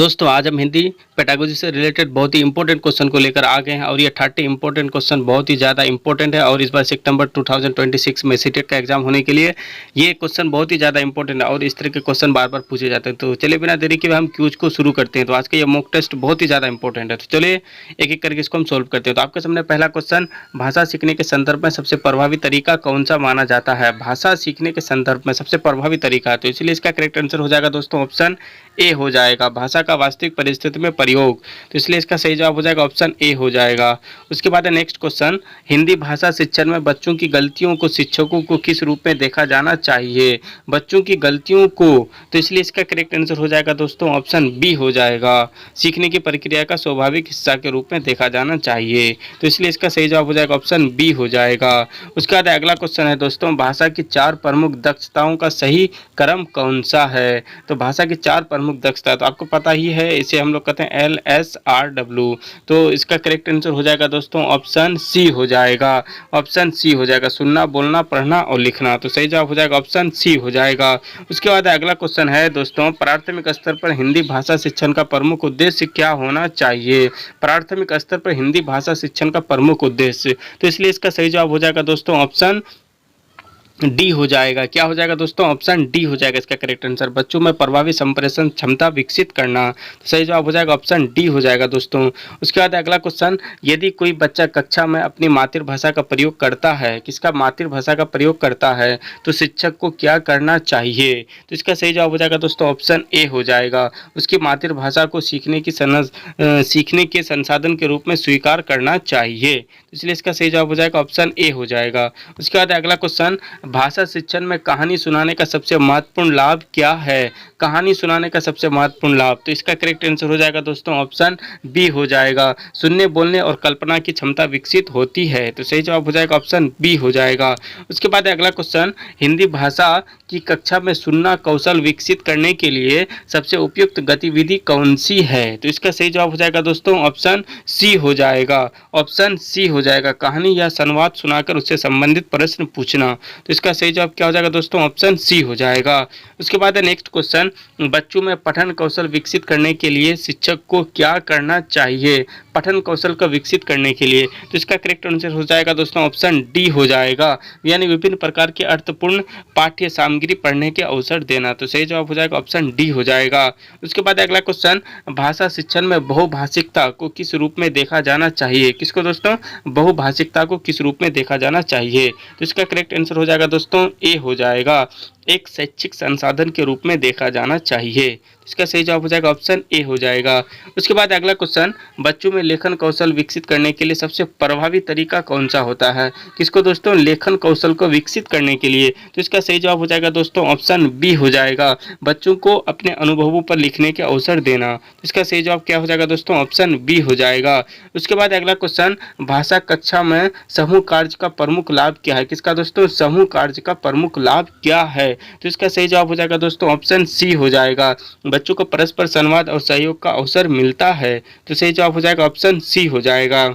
दोस्तों आज हम हिंदी पेडागोजी से रिलेटेड बहुत ही इंपॉर्टेंट क्वेश्चन को लेकर आ गए हैं और ये 30 इंपॉर्टेंट क्वेश्चन बहुत ही ज़्यादा इंपॉर्टेंट है और इस बार सितंबर 2026 में सीटेट का एग्जाम होने के लिए ये क्वेश्चन बहुत ही ज़्यादा इंपॉर्टेंट है और इस तरह के क्वेश्चन बार बार पूछे जाते हैं। तो चलिए बिना देरी के हम क्यूज को शुरू करते हैं। तो आज का ये मॉक टेस्ट बहुत ही ज़्यादा इंपॉर्टेंट है। तो चलिए एक एक करके इसको हम सोल्व करते हैं। तो आपके सामने पहला क्वेश्चन, भाषा सीखने के संदर्भ में सबसे प्रभावी तरीका कौन सा माना जाता है? भाषा सीखने के संदर्भ में सबसे प्रभावी तरीका है, तो इसलिए इसका करेक्ट आंसर हो जाएगा दोस्तों ऑप्शन ए हो जाएगा, भाषा का वास्तविक परिस्थिति में प्रयोग। तो इसलिए इसका सही जवाब हो जाएगा ऑप्शन ए हो जाएगा। उसके बाद है नेक्स्ट क्वेश्चन, हिंदी भाषा शिक्षण में बच्चों की गलतियों को शिक्षकों को किस रूप में देखा जाना चाहिए? बच्चों की गलतियों को, तो इसलिए इसका करेक्ट आंसर हो जाएगा दोस्तों ऑप्शन बी हो जाएगा, सीखने की प्रक्रिया का स्वाभाविक हिस्सा के रूप में देखा जाना चाहिए। तो इसलिए इसका सही जवाब हो जाएगा ऑप्शन बी हो जाएगा। उसके बाद अगला क्वेश्चन है दोस्तों, भाषा की 4 प्रमुख दक्षताओं का सही क्रम कौन सा है? तो भाषा की 4 प्रमुख दक्षता, तो आपको पता ही है, इसे हम लोग कहते हैं LSRW। तो इसका करेक्ट आंसर हो जाएगा दोस्तों ऑप्शन सी हो जाएगा, ऑप्शन सी हो जाएगा, सुनना, बोलना, पढ़ना और लिखना। तो सही जवाब हो जाएगा ऑप्शन सी हो जाएगा। उसके बाद अगला क्वेश्चन है दोस्तों, प्राथमिक स्तर पर हिंदी भाषा शिक्षण का प्रमुख उद्देश्य क्या होना चाहिए? प्राथमिक स्तर पर हिंदी भाषा शिक्षण का प्रमुख उद्देश्य, तो इसलिए इसका सही जवाब हो जाएगा दोस्तों ऑप्शन डी हो जाएगा। क्या हो जाएगा दोस्तों? ऑप्शन डी हो जाएगा इसका करेक्ट आंसर, बच्चों में प्रभावी संप्रेषण क्षमता विकसित करना। तो सही जवाब हो जाएगा ऑप्शन डी हो जाएगा दोस्तों। उसके बाद अगला क्वेश्चन, यदि कोई बच्चा कक्षा में अपनी मातृभाषा का प्रयोग करता है, किसका मातृभाषा का प्रयोग करता है, तो शिक्षक को क्या करना चाहिए? तो इसका सही जवाब हो जाएगा दोस्तों ऑप्शन ए हो जाएगा, उसकी मातृभाषा को सीखने के संसाधन के रूप में स्वीकार करना चाहिए। इसलिए इसका सही जवाब हो जाएगा ऑप्शन ए हो जाएगा। उसके बाद अगला क्वेश्चन, भाषा शिक्षण में कहानी सुनाने का सबसे महत्वपूर्ण लाभ क्या है? कहानी सुनाने का सबसे महत्वपूर्ण लाभ, तो इसका करेक्ट आंसर हो जाएगा दोस्तों ऑप्शन बी हो जाएगा, सुनने, बोलने और कल्पना की क्षमता विकसित होती है। तो सही जवाब हो जाएगा ऑप्शन बी हो जाएगा। उसके बाद अगला क्वेश्चन, हिंदी भाषा की कक्षा में सुनना कौशल विकसित करने के लिए सबसे उपयुक्त गतिविधि कौन सी है? तो इसका सही जवाब हो जाएगा दोस्तों ऑप्शन सी हो जाएगा, ऑप्शन सी हो जाएगा, कहानी या संवाद सुनाकर उससे संबंधित प्रश्न पूछना। तो इसका सही जवाब क्या हो जाएगा दोस्तों? ऑप्शन सी हो जाएगा। उसके बाद है नेक्स्ट क्वेश्चन, बच्चों में पठन कौशल विकसित करने के लिए शिक्षक को क्या करना चाहिए? पठन कौशल को विकसित करने के लिए, तो इसका करेक्ट आंसर हो जाएगा दोस्तों ऑप्शन डी हो जाएगा, यानी विभिन्न प्रकार के अर्थपूर्ण पाठ्य सामग्री पढ़ने के अवसर देना। तो सही जवाब हो जाएगा ऑप्शन डी हो जाएगा। उसके बाद अगला क्वेश्चन, भाषा शिक्षण में बहुभाषिकता को किस रूप में देखा जाना चाहिए? किसको दोस्तों? बहुभाषिकता को किस रूप में देखा जाना चाहिए? तो इसका करेक्ट आंसर हो जाएगा दोस्तों ए हो जाएगा, एक शैक्षिक संसाधन के रूप में देखा जाना चाहिए। इसका सही जवाब हो जाएगा ऑप्शन ए हो जाएगा। उसके बाद अगला क्वेश्चन, बच्चों में लेखन कौशल विकसित करने के लिए सबसे प्रभावी तरीका कौन सा होता है? किसको दोस्तों? लेखन कौशल को विकसित करने के लिए, तो इसका सही जवाब हो जाएगा दोस्तों ऑप्शन बी हो जाएगा, बच्चों को अपने अनुभवों पर लिखने के अवसर देना। इसका सही जवाब क्या हो जाएगा दोस्तों? ऑप्शन बी हो जाएगा। उसके बाद अगला क्वेश्चन, भाषा कक्षा में समूह कार्य का प्रमुख लाभ क्या है? किसका दोस्तों? समूह कार्य का प्रमुख लाभ क्या है? तो इसका सही जवाब हो जाएगा दोस्तों ऑप्शन सी हो जाएगा, बच्चों को परस्पर संवाद और सहयोग का अवसर मिलता है। तो सही जवाब हो जाएगा ऑप्शन सी हो जाएगा।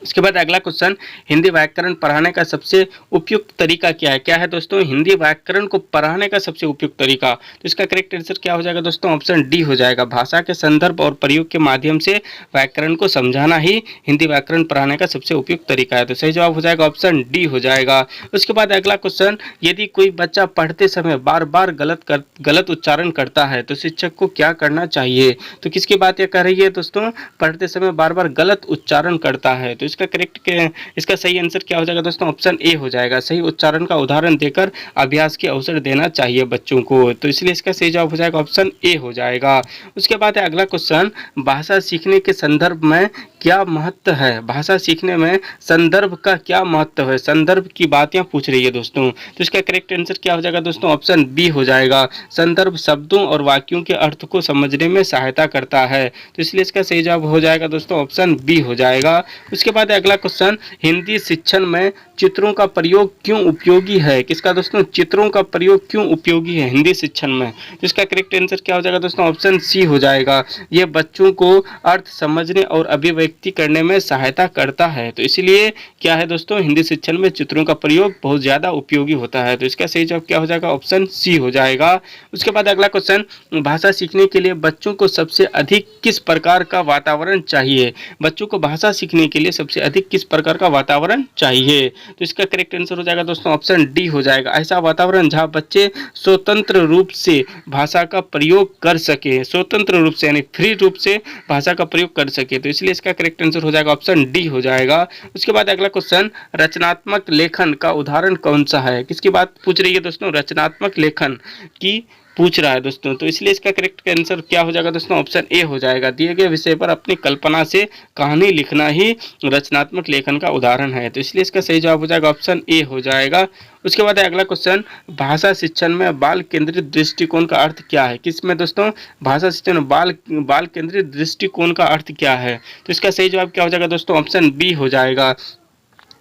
इसके बाद अगला क्वेश्चन, हिंदी व्याकरण पढ़ाने का सबसे उपयुक्त तरीका क्या है? क्या है दोस्तों? हिंदी व्याकरण को पढ़ाने का सबसे उपयुक्त तरीका, तो इसका करेक्ट आंसर क्या हो जाएगा दोस्तों? ऑप्शन डी हो जाएगा, भाषा के संदर्भ और प्रयोग के माध्यम से व्याकरण को समझाना ही हिंदी व्याकरण पढ़ाने का सबसे उपयुक्त तरीका है। तो सही जवाब हो जाएगा ऑप्शन डी हो जाएगा। उसके बाद अगला क्वेश्चन, यदि कोई बच्चा पढ़ते समय बार बार गलत उच्चारण करता है तो शिक्षक को क्या करना चाहिए? तो किसकी बात यह कर रही है दोस्तों? पढ़ते समय बार बार गलत उच्चारण करता है, तो इसका सही आंसर क्या हो जाएगा दोस्तों? ऑप्शन ए हो जाएगा, सही उच्चारण का उदाहरण देकर अभ्यास के अवसर देना चाहिए बच्चों को। तो इसलिए इसका सही जवाब हो जाएगा ऑप्शन ए हो जाएगा। उसके बाद है अगला क्वेश्चन, भाषा सीखने के संदर्भ में क्या महत्व है? भाषा सीखने में संदर्भ का क्या महत्व है? संदर्भ की बात यहाँ पूछ रही है दोस्तों, तो इसका करेक्ट आंसर क्या हो जाएगा दोस्तों? ऑप्शन बी हो जाएगा, संदर्भ शब्दों और वाक्यों के अर्थ को समझने में सहायता करता है। तो इसलिए इसका सही जवाब हो जाएगा दोस्तों ऑप्शन बी हो जाएगा। उसके बाद बाद है अगला क्वेश्चन, हिंदी शिक्षण में चित्रों का प्रयोग क्यों उपयोगी है? किसका दोस्तों? चित्रों का प्रयोग क्यों उपयोगी है हिंदी शिक्षण में? तो इसका करेक्ट आंसर क्या हो जाएगा दोस्तों? ऑप्शन सी हो जाएगा। ये बच्चों को अर्थ समझने और अभिव्यक्ति करने में सहायता करता है। तो इसलिए क्या है दोस्तों, हिंदी शिक्षण में चित्रों का प्रयोग बहुत ज़्यादा उपयोगी होता है। तो इसका सही जवाब क्या हो जाएगा? ऑप्शन सी हो जाएगा। उसके बाद अगला क्वेश्चन, भाषा सीखने के लिए बच्चों को सबसे अधिक किस प्रकार का वातावरण चाहिए? बच्चों को भाषा सीखने के लिए सबसे अधिक किस प्रकार का वातावरण चाहिए? तो इसका करेक्ट आंसर हो जाएगा दोस्तों ऑप्शन डी हो जाएगा। ऐसा वातावरण जहां बच्चे स्वतंत्र रूप से भाषा का प्रयोग कर सके, स्वतंत्र रूप से यानी फ्री रूप से भाषा का प्रयोग कर सके। तो इसलिए इसका करेक्ट आंसर हो जाएगा ऑप्शन डी हो जाएगा। उसके बाद अगला क्वेश्चन, रचनात्मक लेखन का उदाहरण कौन सा है? किसकी बात पूछ रही है दोस्तों? रचनात्मक लेखन की पूछ रहा है दोस्तों। तो इसलिए इसका करेक्ट आंसर क्या हो जाएगा दोस्तों? ऑप्शन ए हो जाएगा। दिए गए विषय पर अपनी कल्पना से कहानी लिखना ही रचनात्मक लेखन का उदाहरण है। तो इसलिए इसका सही जवाब हो जाएगा ऑप्शन ए हो जाएगा। उसके बाद है अगला क्वेश्चन, भाषा शिक्षण में बाल केंद्रित दृष्टिकोण का अर्थ क्या है? किसमें दोस्तों? भाषा शिक्षण में बाल केंद्रित दृष्टिकोण का अर्थ क्या है? तो इसका सही जवाब क्या हो जाएगा दोस्तों? ऑप्शन बी हो जाएगा।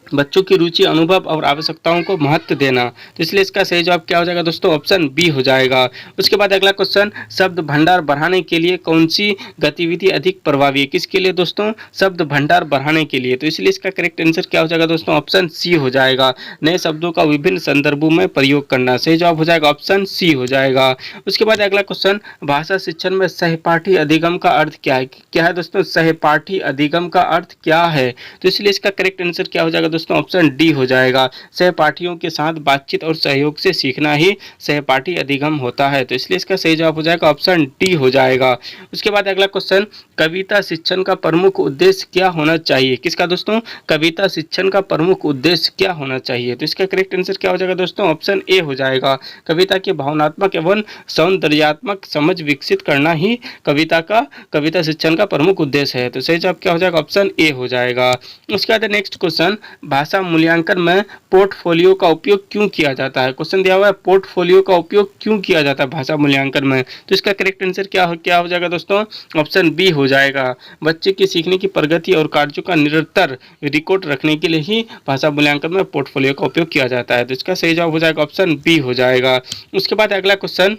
बच्चों की रुचि, अनुभव और आवश्यकताओं को महत्व देना। तो इसलिए इसका सही जवाब क्या हो जाएगा दोस्तों? ऑप्शन बी हो जाएगा। उसके बाद अगला क्वेश्चन, शब्द भंडार बढ़ाने के लिए कौन सी गतिविधि अधिक प्रभावी है? किसके लिए दोस्तों? शब्द भंडार बढ़ाने के लिए। तो इसलिए इसका करेक्ट आंसर क्या हो जाएगा दोस्तों? ऑप्शन सी हो जाएगा। नए शब्दों का विभिन्न संदर्भों में प्रयोग करना। सही जवाब हो जाएगा ऑप्शन सी हो जाएगा। उसके बाद अगला क्वेश्चन, भाषा शिक्षण में सहपाठी अधिगम का अर्थ क्या है? क्या है दोस्तों सहपाठी अधिगम का अर्थ क्या है? तो इसलिए इसका करेक्ट आंसर क्या हो जाएगा दोस्तों? ऑप्शन डी हो जाएगा। सहपाठियों के साथ बातचीत और सहयोग से सीखना ही सहपाठी अधिगम होता है। तो इसलिए इसका सही जवाब हो जाएगा ऑप्शन डी हो जाएगा। उसके बाद अगला क्वेश्चन, कविता शिक्षण का प्रमुख उद्देश्य क्या होना चाहिए? किसका दोस्तों? कविता शिक्षण का प्रमुख उद्देश्य क्या होना चाहिए? तो इसका करेक्ट आंसर क्या हो जाएगा दोस्तों? ऑप्शन ए हो जाएगा। कविता की भावनात्मक एवं सौंदर्यात्मक समझ विकसित करना ही कविता शिक्षण का प्रमुख उद्देश्य है। तो सही जवाब क्या हो जाएगा? ऑप्शन ए हो जाएगा। उसके बाद नेक्स्ट क्वेश्चन, भाषा मूल्यांकन में पोर्टफोलियो का उपयोग क्यों किया जाता है? क्वेश्चन दिया हुआ है पोर्टफोलियो का उपयोग क्यों किया जाता है भाषा मूल्यांकन में? तो इसका करेक्ट आंसर क्या हो जाएगा दोस्तों? ऑप्शन बी हो जाएगा। बच्चे की सीखने की प्रगति और कार्यों का निरंतर रिकॉर्ड रखने के लिए ही भाषा मूल्यांकन में पोर्टफोलियो का उपयोग किया जाता है। तो इसका सही जवाब हो जाएगा ऑप्शन बी हो जाएगा। उसके बाद अगला क्वेश्चन,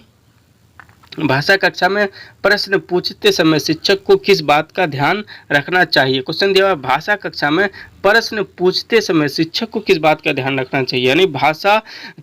भाषा कक्षा में प्रश्न पूछते समय शिक्षक को किस बात का ध्यान रखना चाहिए? क्वेश्चन दिया हुआ है भाषा कक्षा में प्रश्न पूछते समय शिक्षक को किस बात का ध्यान रखना चाहिए? यानी भाषा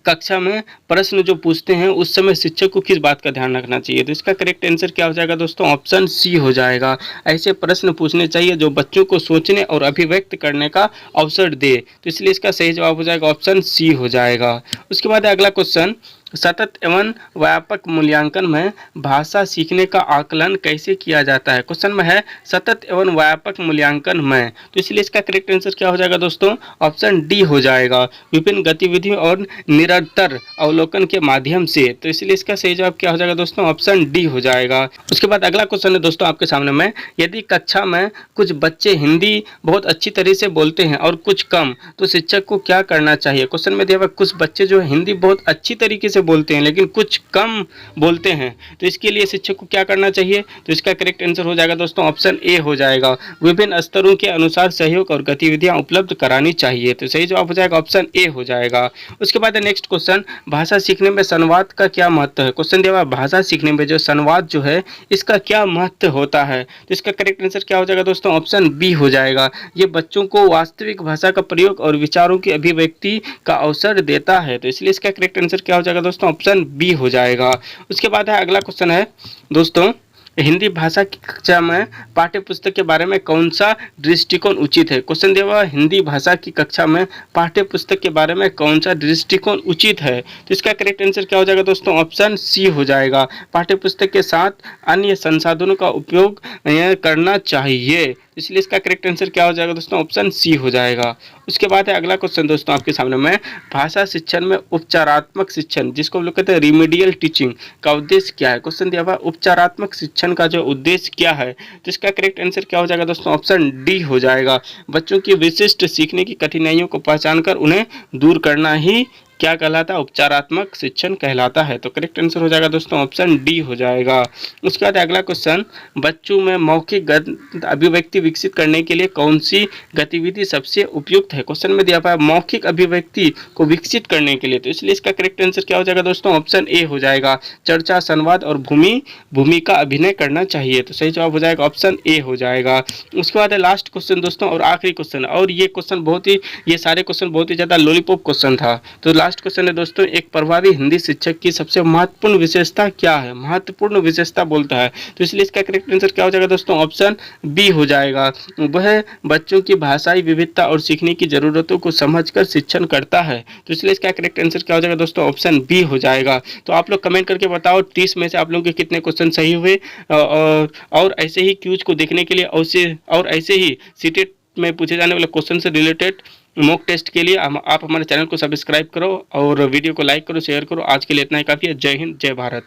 कक्षा में प्रश्न जो पूछते हैं उस समय शिक्षक को किस बात का ध्यान रखना चाहिए? तो इसका करेक्ट आंसर क्या हो जाएगा दोस्तों? ऑप्शन सी हो जाएगा। ऐसे प्रश्न पूछने चाहिए जो बच्चों को सोचने और अभिव्यक्त करने का अवसर दे। तो इसलिए इसका सही जवाब हो जाएगा ऑप्शन सी हो जाएगा। उसके बाद अगला क्वेश्चन, सतत एवं व्यापक मूल्यांकन में भाषा सीखने का आकलन कैसे किया जाता है? क्वेश्चन में है सतत एवं व्यापक मूल्यांकन में। तो इसलिए इसका करेक्ट आंसर क्या हो जाएगा दोस्तों? ऑप्शन डी हो जाएगा। विभिन्न गतिविधियों और निरंतर अवलोकन के माध्यम से। तो इसलिए इसका सही जवाब क्या हो जाएगा दोस्तों? ऑप्शन डी हो जाएगा। उसके बाद अगला क्वेश्चन है दोस्तों आपके सामने में, यदि कक्षा में कुछ बच्चे हिंदी बहुत अच्छी तरह से बोलते हैं और कुछ कम, तो शिक्षक को क्या करना चाहिए? क्वेश्चन में दिया हुआ कुछ बच्चे जो हिंदी बहुत अच्छी तरीके से बोलते हैं लेकिन कुछ कम बोलते हैं, तो इसके लिए शिक्षक को क्या करना चाहिए? तो इसका करेक्ट आंसर हो जाएगा दोस्तों ऑप्शन ए हो जाएगा। विभिन्न स्तरों के अनुसार सहयोग और गतिविधियां उपलब्ध करानी चाहिए। तो सही जवाब हो जाएगा ऑप्शन ए हो जाएगा। उसके बाद नेक्स्ट क्वेश्चन, भाषा सीखने में संवाद का क्या महत्व है? क्वेश्चन दिया हुआ भाषा सीखने में जो संवाद जो है इसका क्या महत्व होता है? तो इसका करेक्ट आंसर क्या हो जाएगा दोस्तों? ऑप्शन बी हो जाएगा। ये बच्चों को वास्तविक भाषा का प्रयोग और विचारों की अभिव्यक्ति का अवसर देता है। तो इसलिए इसका करेक्ट आंसर क्या हो जाएगा दोस्तों? ऑप्शन बी हो जाएगा। उसके बाद है अगला क्वेश्चन है दोस्तों, हिंदी भाषा की कक्षा में पाठ्य पुस्तक के बारे में कौन सा दृष्टिकोण उचित है? क्वेश्चन दिया हुआ हिंदी भाषा की कक्षा में पाठ्य पुस्तक के बारे में कौन सा दृष्टिकोण उचित है? तो इसका करेक्ट आंसर क्या हो जाएगा दोस्तों? ऑप्शन सी हो जाएगा। पाठ्य पुस्तक के साथ अन्य संसाधनों का उपयोग करना चाहिए। इसलिए इसका करेक्ट आंसर क्या हो जाएगा दोस्तों? ऑप्शन सी हो जाएगा। उसके बाद है अगला क्वेश्चन दोस्तों आपके सामने में, भाषा शिक्षण में उपचारात्मक शिक्षण जिसको हम लोग कहते हैं रिमीडियल टीचिंग का उद्देश्य क्या है? क्वेश्चन दिया हुआ उपचारात्मक शिक्षण का जो उद्देश्य क्या है? तो इसका करेक्ट आंसर क्या हो जाएगा दोस्तों? ऑप्शन डी हो जाएगा। बच्चों की विशिष्ट सीखने की कठिनाइयों को पहचान कर उन्हें दूर करना ही क्या कहलाता है? उपचारात्मक शिक्षण कहलाता है। तो करेक्ट आंसर हो जाएगा दोस्तों ऑप्शन डी हो जाएगा। उसके बाद अगला क्वेश्चन, बच्चों में मौखिक अभिव्यक्ति विकसित करने के लिए कौन सी गतिविधि सबसे उपयुक्त है? क्वेश्चन में दिया हुआ है मौखिक अभिव्यक्ति को विकसित करने के लिए, तो इसलिए इसका करेक्ट आंसर क्या हो जाएगा दोस्तों? ऑप्शन ए हो जाएगा, चर्चा, संवाद और भूमिका अभिनय करना चाहिए। तो सही जवाब हो जाएगा ऑप्शन ए हो जाएगा। उसके बाद है लास्ट क्वेश्चन दोस्तों और आखिरी क्वेश्चन, और ये क्वेश्चन ये सारे क्वेश्चन बहुत ही ज़्यादा लॉलीपॉप क्वेश्चन था। तो लास्ट क्वेश्चन है दोस्तों, एक प्रभावी हिंदी शिक्षक की सबसे महत्वपूर्ण विशेषता क्या है? महत्वपूर्ण विशेषता बोलता है, तो इसलिए इसका करेक्ट आंसर क्या हो जाएगा दोस्तों? ऑप्शन बी हो जाएगा। वह बच्चों की भाषाई विविधता और सीखने की जरूरतों को समझकर शिक्षण करता है। तो इसलिए इसका करेक्ट आंसर क्या हो जाएगा दोस्तों? ऑप्शन बी हो जाएगा। तो आप लोग कमेंट करके बताओ 30 में से आप लोगों के कितने क्वेश्चन सही हुए। और ऐसे ही क्यूज को देखने के लिए और ऐसे ही सीटेट में पूछे जाने वाले क्वेश्चन से रिलेटेड मॉक टेस्ट के लिए आप हमारे चैनल को सब्सक्राइब करो और वीडियो को लाइक करो, शेयर करो। आज के लिए इतना ही काफ़ी है। जय हिंद, जय भारत।